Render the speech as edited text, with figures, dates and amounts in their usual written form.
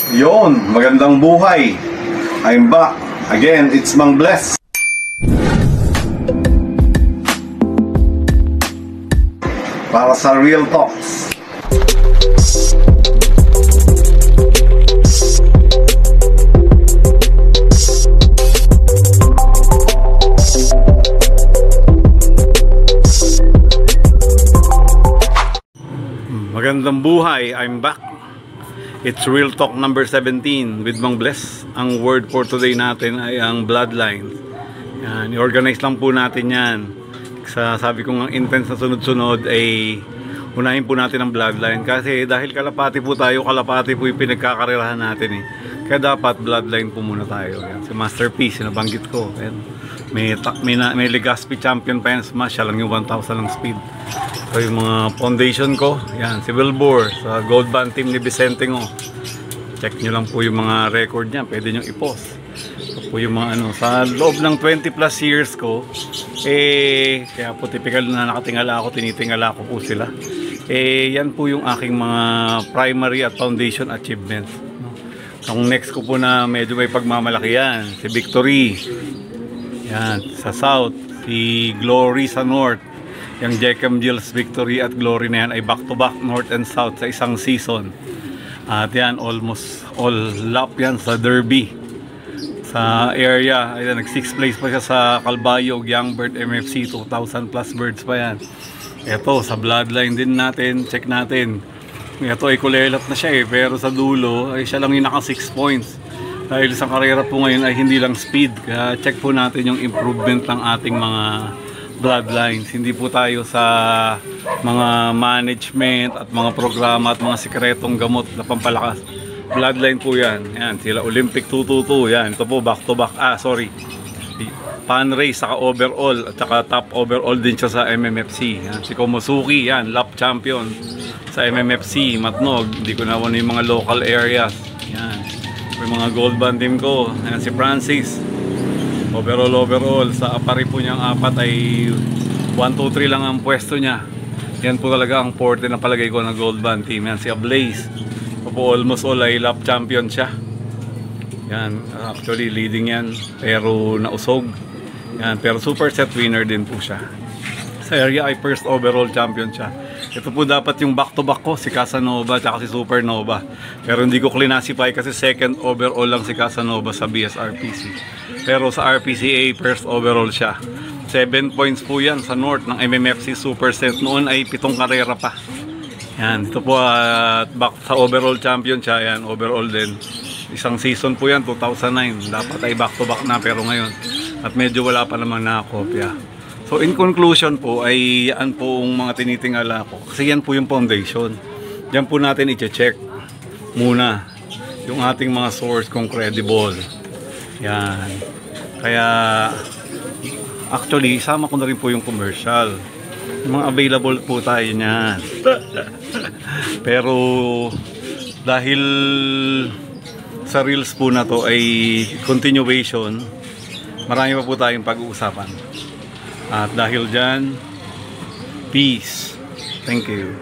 Yon, magandang buhay. I'm back. Again, it's Mang Bless. Para sa Real Talks. Magandang buhay, I'm back. It's Real Talk number 17 with Mang Bless. Ang word for today natin ay ang bloodlines. Yan, i-organize lang po natin yan. Sabi ko nga intense na sunod-sunod ay unahin po natin ang bloodline. Kasi dahil kalapati po tayo, kalapati po yung pinagkakarerahan natin eh. Kaya dapat bloodline po muna tayo. Yan, si Masterpiece, nabanggit ko. Yan. May Legaspi champion pa yan, smash, siya lang yung 1,000 ng speed. So yung mga foundation ko, yan, si Wilbur sa gold band team ni Vicente Ngo. Check nyo lang po yung mga record niya, pwede nyo i-post. So po yung mga sa loob ng 20 plus years ko, kaya po typical na nakatingala ako, tinitingala ko po sila. Yan po yung aking mga primary at foundation achievements. Ang next ko po na medyo may pagmamalaki yan, si Victory. Yan, sa South, si Glory sa North. Yung Jecam Gilles Victory at Glory na yan ay back-to-back North and South sa isang season. At yan, almost all lap yan sa Derby. Sa area, ayan, nag-6th place pa siya sa Calbayog, Young Bird MFC, 2,000 plus birds pa yan. Ito, sa bloodline din natin, check natin. Ito ay kulelap na siya pero sa dulo ay siya lang yung naka 6 points. Dahil sa karera po ngayon ay hindi lang speed. Kaya check po natin yung improvement ng ating mga bloodlines. Hindi po tayo sa mga management at mga programa at mga sikretong gamot na pampalakas. Bloodline po yan. Yan, sila Olympic 222. Yan, ito po back to back. Pan race, saka overall at saka top overall din siya sa MMFC. Yan, si Komosuki, yan, lap champion sa MMFC, Matnog. Hindi ko nawan yung mga local areas. Yan, yung mga gold band team ko. Yan, si Francis. Overall sa apari po niyang apat ay 1, 2, 3 lang ang pwesto niya. Yan po talaga ang forte na palagay ko na gold band team. Yan si Ablaze po, almost all ay lap champion siya. Yan, actually leading yan pero nausog. Yan, pero super set winner din po siya. Sa area ay first overall champion siya. Ito po dapat yung back to back ko, si Casanova at si Supernova. Pero hindi ko classify kasi second overall lang si Casanova sa BSRPC. Pero sa RPCA, first overall siya. 7 points po yan sa North ng MMFC Super Set. Noon ay 7 karera pa. Yan, ito po back sa overall champion siya. Yan, overall din. Isang season po yan, 2009. Dapat ay back to back na pero ngayon. At medyo wala pa naman nakakopya. So in conclusion po ay yan po ang mga tinitingala ko. Kasi yan po yung foundation. Diyan po natin i-check muna yung ating mga source kung credible. Yan. Kaya actually isama ko na rin po yung commercial. Yung mga available po tayo niyan. Pero dahil sa reels po na to ay continuation, marami pa po tayong pag-uusapan. At dahil dyan, peace. Thank you.